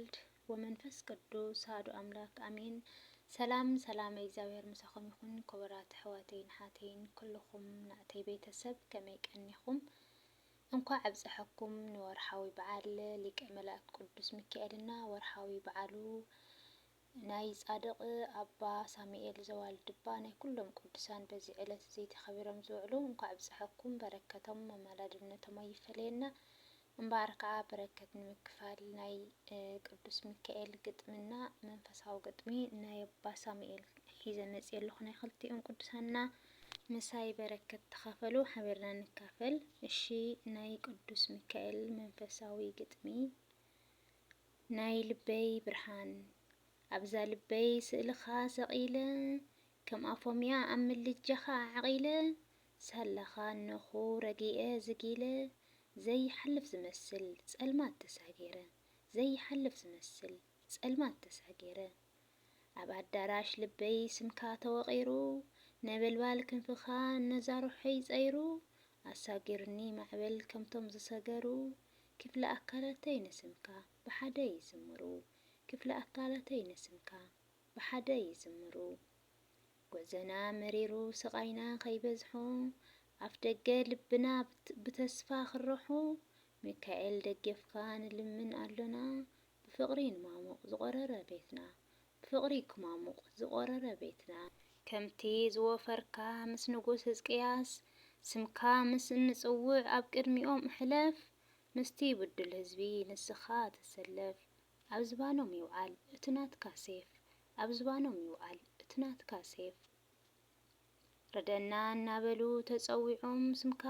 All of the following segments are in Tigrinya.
ወወልድ ወመንፈስ ቅዱስ አሐዱ አምላክ አሜን። ሰላም እግዚአብሔር ምሳኹም ይኹን። ክቡራት ኣሕዋተይን ሓተይን ኩልኹም ናእተይ ቤተሰብ ከመይ ቀኒኹም? እንኳዕ ኣብፅሐኩም ንወርሓዊ በዓል ሊቀ መላእክት ቅዱስ ሚካኤልና ወርሓዊ በዓሉ ናይ ጻድቕ ኣባ ሳሙኤል ዘዋልድባ ናይ ኩሎም ቅዱሳን በዚ ዕለት እዚ ተኸቢሮም ዝውዕሉ እንኳዕ ኣብፅሐኩም። በረከቶም ኣማላድነቶም ኣይፈለየና። እምበር ከዓ በረከት ንምክፋል ናይ ቅዱስ ሚካኤል ግጥምና መንፈሳዊ ግጥሚ ናይ ኣባ ሳሙኤል ሒዘ መፅእ ኣለኹ። ናይ ክልቲኦም ቅዱሳንና ምሳይ በረከት ተኻፈሉ ሓቢርና ንካፈል። እሺ ናይ ቅዱስ ሚካኤል መንፈሳዊ ግጥሚ። ናይ ልበይ ብርሃን ኣብዛ ልበይ ስእልኻ ሰቒለ ከም ኣፎምያ ኣብ ምልጃኻ ዓቒለ ሳለኻ እነኹ ረጊኤ ዝጊለ ዘይሓልፍ ዝመስል ጸልማት ተሳጌረ ዘይሓልፍ ዝመስል ጸልማት ተሳጌረ ኣብ ኣዳራሽ ልበይ ስምካ ተወቒሩ ነበልባል ክንፍኻ ነዛርሖይ ጸይሩ ኣሳጊርኒ ማዕበል ከምቶም ዝሰገሩ ክፍለ ኣካላተይ ንስምካ ብሓደ ይዝምሩ ክፍለ ኣካላተይ ንስምካ ብሓደ ይዝምሩ ጉዕዘና መሪሩ ስቓይና ከይበዝሖ ኣፍ ደገ ልብና ብተስፋ ክርሖ ሚካኤል ደገፍካ ንልምን ኣሎና ብፍቕሪ ንማሙቕ ዝቖረረ ቤትና ብፍቕሪ ክማሙቕ ዝቖረረ ቤትና ከምቲ ዝወፈርካ ምስ ንጉስ ሕዝቅያስ ስምካ ምስ እንጽውዕ ኣብ ቅድሚኦም እሕለፍ ምስቲ ብዱል ህዝቢ ንስኻ ተሰለፍ ኣብ ዝባኖም ይውዓል እቲ ናትካ ሴፍ ኣብ ዝባኖም ይውዓል እቲ ናትካ ሴፍ ረደና እናበሉ ተጸዊዖም ስምካ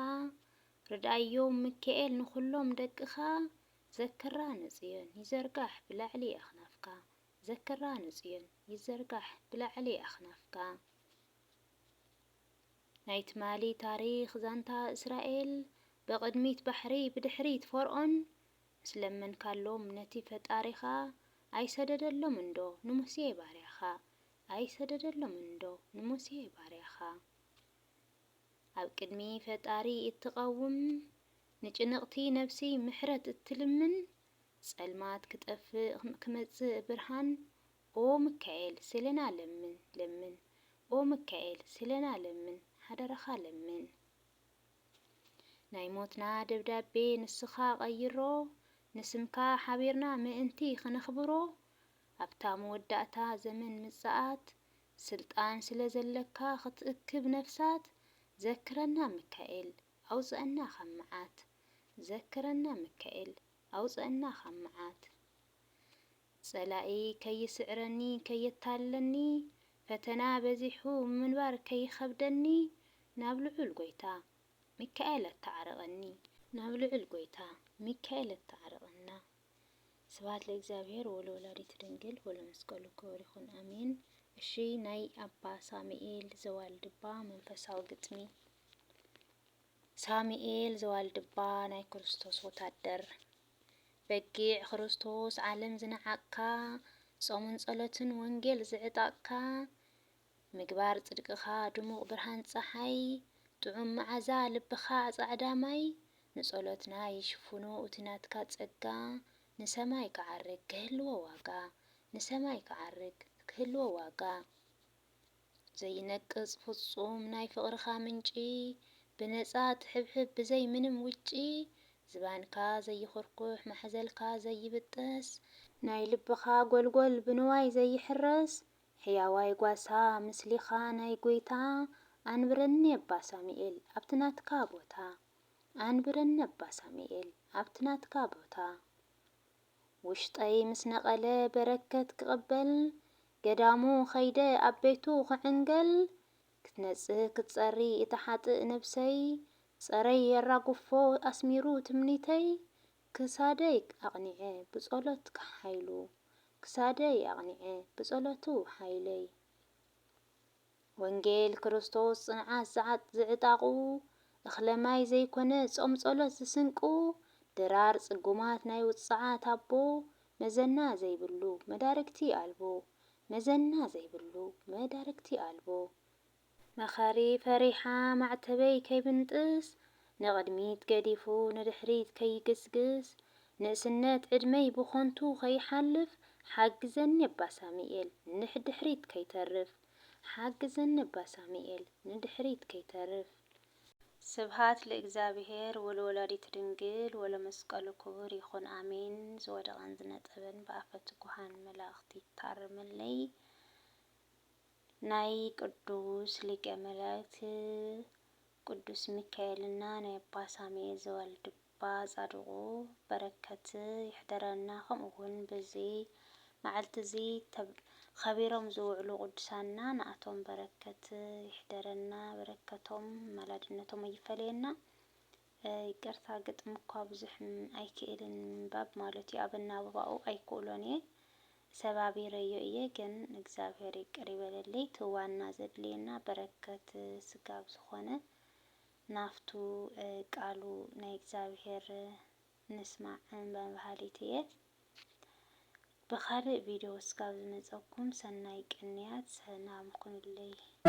ርዳዮም ሚካኤል ንኹሎም ደቅኻ ዘከራ ንጽዮን ይዘርጋሕ ብላዕሊ ኣኽናፍካ ዘከራ ንጽዮን ይዘርጋሕ ብላዕሊ ኣኽናፍካ ናይ ትማሊ ታሪኽ ዛንታ እስራኤል በቕድሚት ባሕሪ ብድሕሪት ፈርዖን ምስ ለመንካሎም ነቲ ፈጣሪኻ ኣይሰደደሎም እንዶ ንሙሴ ባርያኻ ኣይሰደደሎም እንዶ ንሙሴ ባርያኻ ኣብ ቅድሚ ፈጣሪ እትቐውም ንጭንቕቲ ነፍሲ ምሕረት እትልምን ጸልማት ክጠፍእ ክመጽእ ብርሃን ኦ ሚካኤል ስለና ለምን ለምን ኦ ሚካኤል ስለና ለምን ሓደረኻ ለምን ናይ ሞትና ደብዳቤ ንስኻ ቀይሮ ንስምካ ሓቢርና ምእንቲ ክነኽብሮ ኣብታ መወዳእታ ዘመን ምጽኣት ስልጣን ስለ ዘለካ ክትእክብ ነፍሳት ዘክረና ሚካኤል ኣውፅአና ካብ መዓት ዘክረና ሚካኤል ኣውፅአና ካብ መዓት ጸላኢ ከይስዕረኒ ከየታለኒ ፈተና በዚሑ ምንባር ከይኸብደኒ ናብ ልዑል ጎይታ ሚካኤል ኣተዓርቐኒ ናብ ልዑል ጎይታ ሚካኤል ኣተዓርቐና። ስብሐት ለእግዚአብሔር ወለወላዲቱ ድንግል ወለመስቀሉ ክቡር ይኹን አሜን። እሺ ናይ ኣባ ሳሙኤል ዘዋልድባ መንፈሳዊ ግጥሚ። ሳሙኤል ዘዋልድባ ናይ ክርስቶስ ወታደር በጊዕ ክርስቶስ ዓለም ዝነዓቅካ ጾምን ጸሎትን ወንጌል ዝዕጣቕካ ምግባር ጽድቅኻ ድሙቕ ብርሃን ፀሓይ ጥዑም መዓዛ ልብኻ ጻዕዳ ማይ ንጸሎትና ይሽፍኖ እቲ ናትካ ጸጋ ንሰማይ ክዓርግ ክህልዎ ዋጋ ንሰማይ ክዓርግ ክህልዎ ዋጋ ዘይነቅጽ ፍጹም ናይ ፍቕርኻ ምንጪ ብነጻ ትሕብሕብ ብዘይ ምንም ውጪ ዝባንካ ዘይኽርኩሕ ማሕዘልካ ዘይብጠስ ናይ ልብኻ ጎልጎል ብንዋይ ዘይሕረስ ሕያዋይ ጓሳ ምስሊኻ ናይ ጎይታ አንብረኒ ኣባ ሳሙኤል ኣብቲ ናትካ ቦታ አንብረኒ ኣባ ሳሙኤል ኣብቲ ናትካ ቦታ ውሽጠይ ምስ ነቐለ በረከት ክቕበል ገዳሙ ኸይደ ኣብ ቤቱ ክዕንገል ክትነጽህ ክትጸሪ እቲ ሓጥእ ነብሰይ ጸረይ የራጉፎ ኣስሚሩ ትምኒተይ ክሳደይ ኣቕኒዐ ብጸሎት ሓይሉ ክሳደይ ኣቕኒዐ ብጸሎቱ ሓይለይ ወንጌል ክርስቶስ ጽንዓት ዝዕጣቑ እኽለማይ ዘይኮነ ጾም ጸሎት ዝስንቁ ድራር ጽጉማት ናይ ውፅዓት ኣቦ መዘና ዘይብሉ መዳርግቲ ኣልቦ መዘና ዘይብሉ መዳርግቲ ኣልቦ መኸሪ ፈሪሓ ማዕተበይ ከይብንጥስ ንቕድሚት ገዲፉ ንድሕሪት ከይግስግስ ንእስነት ዕድመይ ብኾንቱ ከይሓልፍ ሓግዘኒ ኣባ ሳሙኤል ንድሕሪት ከይተርፍ ሓግዘኒ ኣባ ሳሙኤል ንድሕሪት ከይተርፍ። ስብሃት ለእግዚአብሔር ወለወላዲቱ ድንግል ወለመስቀሉ ክቡር ይኹን አሜን። ዝወደቐን ዝነጠበን ብኣፈ ትጉሃን መላእኽቲ ታርምለይ። ናይ ቅዱስ ሊቀ መላእክት ቅዱስ ሚካኤልና ናይ ኣባ ሳሙኤል ዘወልድባ ጻድቁ በረከት ይሕደረና። ከምኡውን በዚ መዓልቲ እዚ ከቢሮም ዝውዕሉ ቅዱሳንና ንኣቶም በረከት ይሕደረና። በረከቶም መላድነቶም ይፈለየና። ይቅርታ ግጥም እኳ ብዙሕ ኣይክእልን ምንባብ ማለት እዩ። ኣብ ኣናብባኡ ኣይክእሎን እየ ሰባቢረዮ እየ። ግን እግዚአብሔር ይቅር ይበለለይ። እቲ ዋና ዘድልየና በረከት ስጋብ ዝኾነ ናፍቱ ቃሉ ናይ እግዚአብሔር ንስማዕ በባህሊት እየ። ብካልእ ቪድዮ እስካብ ዝመፀኩም ሰናይ ቅንያት ሰላም ኩንለይ።